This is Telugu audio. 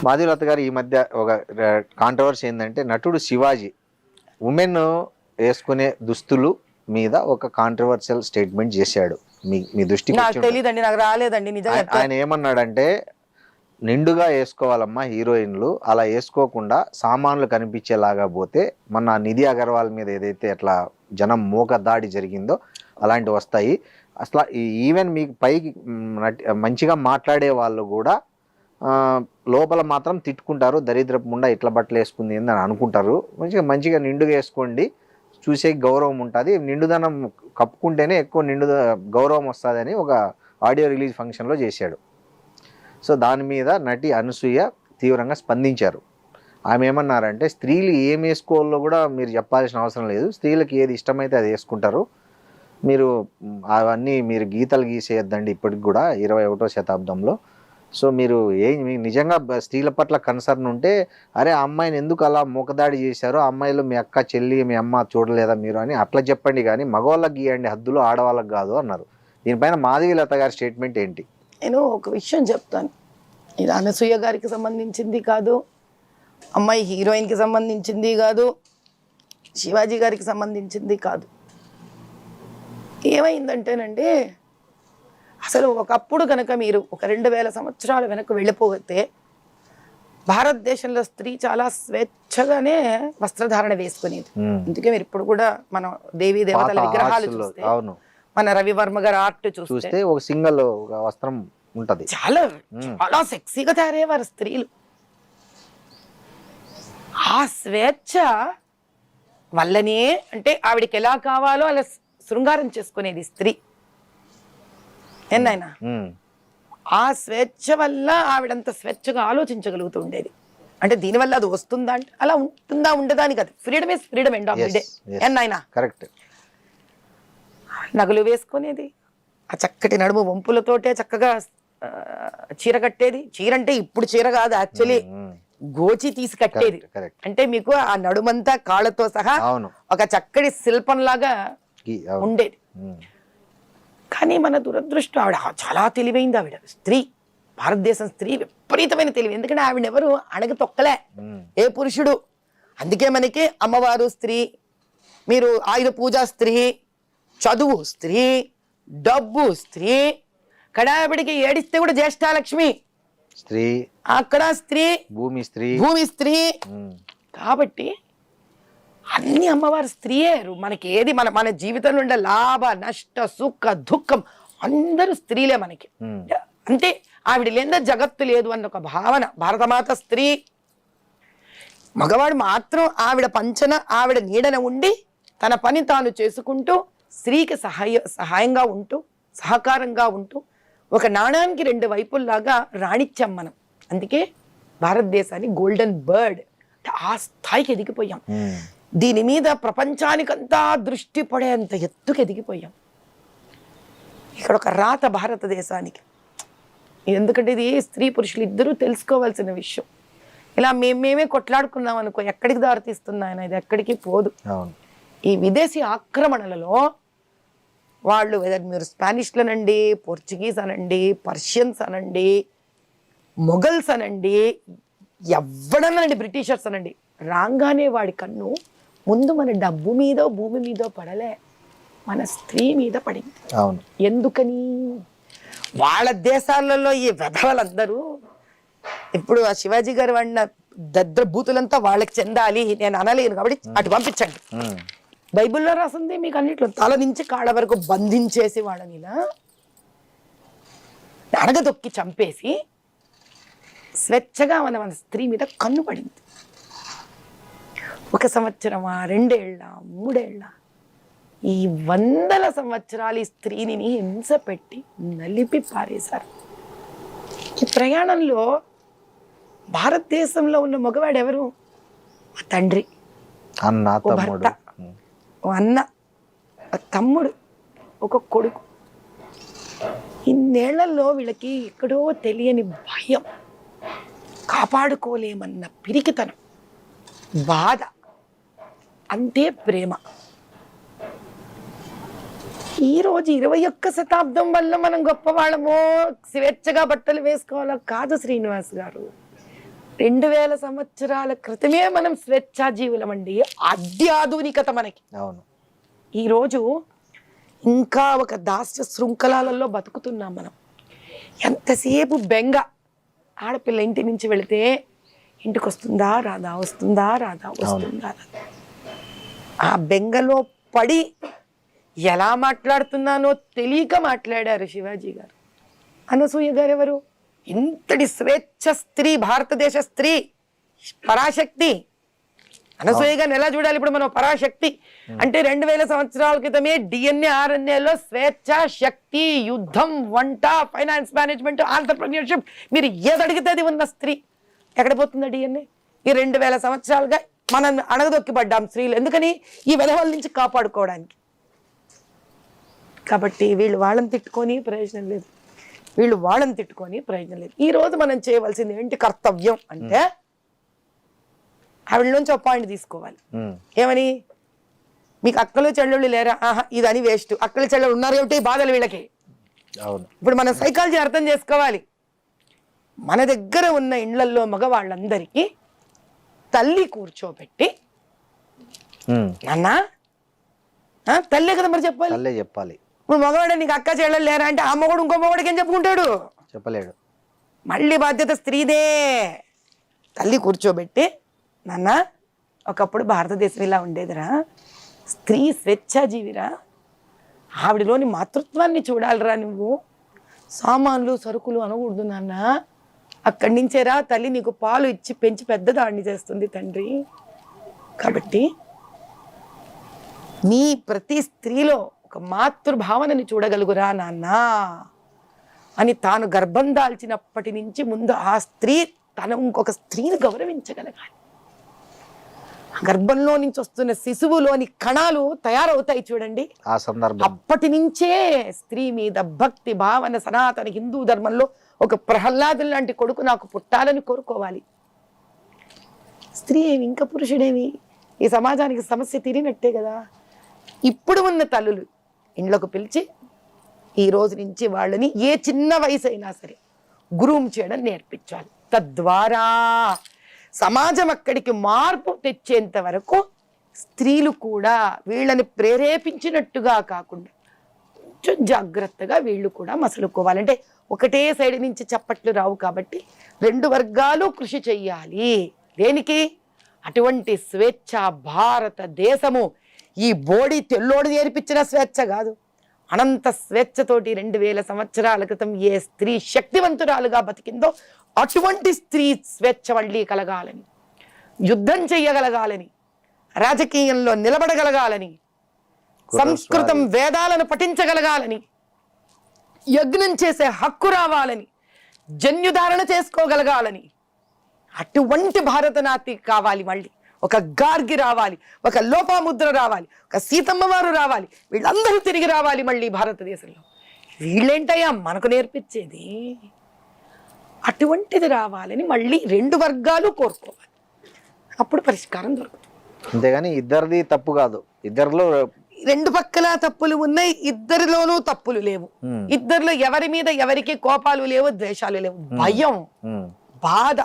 మాధవీలత గారు ఈ మధ్య ఒక కాంట్రవర్సీ ఏంటంటే నటుడు శివాజీ ఉమెన్ వేసుకునే దుస్తులు మీద ఒక కాంట్రవర్షియల్ స్టేట్మెంట్ చేశాడు. మీ దృష్టికి నాకు తెలియదండి, నాకు రాలేదండి నిజంగా. ఆయన ఏమన్నాడంటే నిండుగా వేసుకోవాలమ్మా హీరోయిన్లు, అలా వేసుకోకుండా సామాన్లు కనిపించేలాగా పోతే మన నిధి అగర్వాల్ మీద ఏదైతే అట్లా జనం మూక దాడి జరిగిందో అలాంటివి వస్తాయి. అసలు ఈవెన్ మీకు పైకి మంచిగా మాట్లాడే వాళ్ళు కూడా లోపల మాత్రం తిట్టుకుంటారు, దరిద్రపు ముండా ఇట్లా బట్టలు వేసుకుంది అని అనుకుంటారు. మంచిగా నిండుగా వేసుకోండి, చూసే గౌరవం ఉంటుంది, నిండుదనం కప్పుకుంటేనే ఎక్కువ గౌరవం వస్తుంది అని ఒక ఆడియో రిలీజ్ ఫంక్షన్లో చేశాడు. సో దాని మీద నటి అనసూయ తీవ్రంగా స్పందించారు. ఆమె ఏమన్నారంటే స్త్రీలు ఏం వేసుకోవాలో కూడా మీరు చెప్పాల్సిన అవసరం లేదు, స్త్రీలకు ఏది ఇష్టమైతే అది వేసుకుంటారు, మీరు అవన్నీ మీరు గీతలు గీసేయద్దండి ఇప్పటికి కూడా 21వ శతాబ్దంలో. సో మీరు నిజంగా స్త్రీల పట్ల కన్సర్న్ ఉంటే అరే అమ్మాయిని ఎందుకు అలా మూకదాడి చేశారో, అమ్మాయిలు మీ అక్క చెల్లి మీ అమ్మ చూడలేదా మీరు అని అట్లా చెప్పండి, కానీ మగవాళ్ళకి గీయండి హద్దులు, ఆడవాళ్ళకి కాదు అన్నారు. దీనిపైన మాధవీలత గారి స్టేట్మెంట్ ఏంటి? నేను ఒక విషయం చెప్తాను, ఇది అనసూయ గారికి సంబంధించింది కాదు, అమ్మాయి హీరోయిన్కి సంబంధించింది కాదు, శివాజీ గారికి సంబంధించింది కాదు. ఏమైందంటేనండి, అసలు ఒకప్పుడు కనుక మీరు ఒక 2000 సంవత్సరాల వెనక్కి వెళ్ళిపోతే భారతదేశంలో స్త్రీ చాలా స్వేచ్ఛగానే వస్త్రధారణ వేసుకునేది. అందుకే మీరు ఇప్పుడు కూడా మన దేవీ దేవతల విగ్రహాలు చూస్తే, మన రవివర్మ గారి ఆర్ట్ చూస్తే ఒక సింగిల్ వస్త్రం ఉంటది, చాలా చాలా సెక్సీగా తయారయ్యేవారు స్త్రీలు. ఆ స్వేచ్ఛ వల్లనే అంటే ఆవిడకి ఎలా కావాలో అలా శృంగారం చేసుకునేది స్త్రీ. ఎన్నైనా ఆ స్వేచ్ఛ వల్ల ఆవిడంత స్వేచ్ఛగా ఆలోచించగలుగుతూ ఉండేది. అంటే దీనివల్ల అది వస్తుందా అంటే అలా ఉంటుందా ఉండదా అని కాదు, freedom is freedom end of the day. ఎన్నైనా కరెక్ట్. నగలు వేసుకునేది, ఆ చక్కటి నడుము వంపులతోటే చక్కగా చీర కట్టేది. చీర అంటే ఇప్పుడు చీర కాదు, యాక్చువల్లీ గోచి తీసి కట్టేది. అంటే మీకు ఆ నడుమంతా కాళ్ళతో సహా ఒక చక్కటి శిల్పం లాగా ఉండేది. కానీ మన దురదృష్టం, ఆవిడ చాలా తెలివైంది. ఆవిడ స్త్రీ, భారతదేశం స్త్రీ విపరీతమైన తెలివి. ఎందుకంటే ఆవిడ ఎవరు అణగ తొక్కలే ఏ పురుషుడు. అందుకే మనకి అమ్మవారు స్త్రీ, మీరు ఆయుధ పూజ స్త్రీ, చదువు స్త్రీ, డబ్బు స్త్రీ, కడావిడికి ఏడిస్తే కూడా జ్యేష్ఠాలక్ష్మి స్త్రీ, అక్కడ స్త్రీ, భూమి స్త్రీ, భూమి స్త్రీ. కాబట్టి అన్ని అమ్మవారు స్త్రీయే. మనకి ఏది మన జీవితంలో ఉండే లాభ నష్ట సుఖ దుఃఖం అందరూ స్త్రీలే మనకి. అంటే ఆవిడ లేదా జగత్తు లేదు అన్న ఒక భావన. భారతమాత స్త్రీ, మగవాడు మాత్రం ఆవిడ పంచన ఆవిడ నీడన ఉండి తన పని తాను చేసుకుంటూ స్త్రీకి సహాయంగా ఉంటూ సహకారంగా ఉంటూ ఒక నాణానికి 2 వైపుల్లాగా రాణించాం మనం. అందుకే భారతదేశాన్ని గోల్డెన్ బర్డ్ ఆ స్థాయికి ఎదిగిపోయాం. దీని మీద ప్రపంచానికంతా దృష్టి పడేంత ఎత్తుకు ఎదిగిపోయాం. ఇక్కడ ఒక రాత భారతదేశానికి. ఎందుకంటే ఇది స్త్రీ పురుషులు ఇద్దరూ తెలుసుకోవాల్సిన విషయం. ఇలా మేమే కొట్లాడుకున్నాం అనుకో, ఎక్కడికి దారితీస్తుంది ఆయన, ఇది ఎక్కడికి పోదు. ఈ విదేశీ ఆక్రమణలలో వాళ్ళు మీరు స్పానిష్లు అనండి, పోర్చుగీస్ అనండి, పర్షియన్స్ అనండి, మొఘల్స్ అనండి, ఎవడనండి, బ్రిటిషర్స్ అనండి, రాగానే వాడి కన్ను ముందు మన డబ్బు మీదో భూమి మీదో పడలే, మన స్త్రీ మీద పడింది. ఎందుకని? వాళ్ళ దేశాలలో ఈ వెధవలందరూ ఇప్పుడు ఆ శివాజీ గారు వాడిన దద్ర బూతులంతా వాళ్ళకి చెందాలి నేను అనలేను, కాబట్టి అటు పంపించండి. బైబిల్లో రాసింది మీకు అన్నిట్లో తల నుంచి కాళ్ళ వరకు బంధించేసి వాళ్ళని ఇలా అడగదొక్కి చంపేసి స్వేచ్ఛగా మన స్త్రీ మీద కన్ను పడింది. 1 సంవత్సరమా, 2 ఏళ్ళ, 3 ఏళ్ళ, ఈ 100ల సంవత్సరాలు ఈ స్త్రీని హింస పెట్టి నలిపి పారేశారు. ఈ ప్రయాణంలో భారతదేశంలో ఉన్న మగవాడు ఎవరు? ఆ తండ్రి, ఓ భర్త, ఓ అన్న, ఓ తమ్ముడు, ఒక కొడుకు. ఇన్నేళ్లలో వీళ్ళకి ఎక్కడో తెలియని భయం, కాపాడుకోలేమన్న పిరికితనం, బాధ, అంతే ప్రేమ. ఈరోజు 21వ శతాబ్దం వల్ల మనం గొప్పవాళ్ళమో, స్వేచ్ఛగా బట్టలు వేసుకోవాలో కాదు శ్రీనివాస్ గారు. 2000 సంవత్సరాల క్రితమే మనం స్వేచ్ఛాజీవులం అండి. అత్యాధునికత మనకి. అవును. ఈరోజు ఇంకా ఒక దాస్య శృంఖలాలలో బతుకుతున్నాం మనం. ఎంతసేపు బెంగ. ఆడపిల్ల ఇంటి నుంచి వెళితే ఇంటికి వస్తుందా రాదా, వస్తుందా రాదా, వస్తుందా రాదా. ఆ బెంగలో పడి ఎలా మాట్లాడుతున్నానో తెలియక మాట్లాడారు శివాజీ గారు. అనసూయ గారు ఎవరు? ఇంతటి స్వేచ్ఛ స్త్రీ, భారతదేశ స్త్రీ, పరాశక్తి. అనసూయ గారిని ఎలా చూడాలి ఇప్పుడు మనం? పరాశక్తి అంటే 2000 సంవత్సరాల క్రితమే DNA RNAలో స్వేచ్ఛ, శక్తి, యుద్ధం, వంట, ఫైనాన్స్ మేనేజ్మెంట్, ఆంటర్ప్రెన్యూర్షిప్, మీరు ఏదడిగితే అది ఉన్న స్త్రీ. ఎక్కడ పోతుందా DNA? ఈ 2000 సంవత్సరాలుగా మనం అణగదొక్కిపడ్డాం స్త్రీలు. ఎందుకని? ఈ విధవల నుంచి కాపాడుకోవడానికి. కాబట్టి వీళ్ళు వాళ్ళని తిట్టుకొని ప్రయోజనం లేదు, వీళ్ళు వాళ్ళని తిట్టుకొని ప్రయోజనం లేదు. ఈ రోజు మనం చేయవలసింది ఏంటి కర్తవ్యం అంటే, ఆవిడలోంచి ఒక పాయింట్ తీసుకోవాలి. ఏమని? మీకు అక్కలు చెల్లెళ్ళు లేరా? ఆహా, ఇదని వేస్ట్. అక్కలు చెల్లెళ్ళు ఉన్నారు ఏమిటి బాధలు వీళ్ళకి. ఇప్పుడు మనం సైకాలజీ అర్థం చేసుకోవాలి. మన దగ్గర ఉన్న ఇండ్లల్లో మగవాళ్ళందరికీ తల్లి కూర్చోబెట్టి, నాన్న తల్లే కదా మరి చెప్పాలి. ఇప్పుడు మగవాడు నీకు అక్క చెల్లెలు లేరా అంటే ఆ మగవాడు ఇంకో మగవాడికి ఏం చెప్పుకుంటాడు? చెప్పలేడు. మళ్ళీ బాధ్యత స్త్రీదే. తల్లి కూర్చోబెట్టి, నాన్న ఒకప్పుడు భారతదేశం ఇలా ఉండేదిరా, స్త్రీ స్వేచ్ఛాజీవిరా, ఆవిడలోని మాతృత్వాన్ని చూడాలిరా నువ్వు. సామాన్లు సరుకులు అనకూడదు నాన్న. అక్కడి నుంచేరా తల్లి నీకు పాలు ఇచ్చి పెంచి పెద్దదాన్ని చేస్తుంది తండ్రి. కాబట్టి నీ ప్రతి స్త్రీలో ఒక మాతృభావనని చూడగలుగురా నాన్న అని తాను గర్భం దాల్చినప్పటి నుంచి ముందు ఆ స్త్రీ తన ఇంకొక స్త్రీని గౌరవించగలగాలి. గర్భంలో నుంచి వస్తున్న శిశువులోని కణాలు తయారవుతాయి చూడండి. ఆ సందర్భం అప్పటి నుంచే స్త్రీ మీద భక్తి భావన, సనాతన హిందూ ధర్మంలో ఒక ప్రహ్లాదుని లాంటి కొడుకు నాకు పుట్టాలని కోరుకోవాలి. స్త్రీ ఏమి ఇంకా పురుషుడేమి? ఈ సమాజానికి సమస్య తీరినట్టే కదా. ఇప్పుడు ఉన్న తల్లులు ఇండ్లకు పిలిచి ఈ రోజు నుంచి వాళ్ళని ఏ చిన్న వయసు అయినా సరే గ్రూమ్ చేయడం నేర్పించాలి. తద్వారా సమాజం అక్కడికి మార్పు తెచ్చేంత వరకు స్త్రీలు కూడా వీళ్ళని ప్రేరేపించినట్టుగా కాకుండా కొంచెం జాగ్రత్తగా వీళ్ళు కూడా మసలుకోవాలంటే ఒకటే సైడ్ నుంచి చప్పట్లు రావు. కాబట్టి 2 వర్గాలు కృషి చెయ్యాలి. దేనికి? అటువంటి స్వేచ్ఛ భారతదేశము ఈ బోడి తెల్లోడు నేర్పించిన స్వేచ్ఛ కాదు. అనంత స్వేచ్ఛతోటి 2000 సంవత్సరాల క్రితం ఏ స్త్రీ శక్తివంతురాలుగా బతికిందో అటువంటి స్త్రీ స్వేచ్ఛ మళ్ళీ కలగాలని, యుద్ధం చెయ్యగలగాలని, రాజకీయంలో నిలబడగలగాలని, సంస్కృతం వేదాలను పఠించగలగాలని, యజ్ఞం చేసే హక్కు రావాలని, జన్యుధారణ చేసుకోగలగాలని, అటువంటి భారతనాటి కావాలి. మళ్ళీ ఒక గార్గి రావాలి, ఒక లోపాముద్ర రావాలి, ఒక సీతమ్మ వారు రావాలి, వీళ్ళందరూ తిరిగి రావాలి మళ్ళీ భారతదేశంలో. వీళ్ళేంటయ్యా మనకు నేర్పించేది? అటువంటిది రావాలని మళ్ళీ 2 వర్గాలు కోరుకోవాలి. అప్పుడు పరిష్కారం దొరుకుతుంది. అంతేగాని ఇద్దరిది తప్పు కాదు. ఇద్దరిలో 2 పక్కల తప్పులు ఉన్నాయి, ఇద్దరిలోనూ తప్పులు లేవు. ఇద్దరిలో ఎవరి మీద ఎవరికి కోపాలు లేవు, ద్వేషాలు లేవు, భయం, బాధ.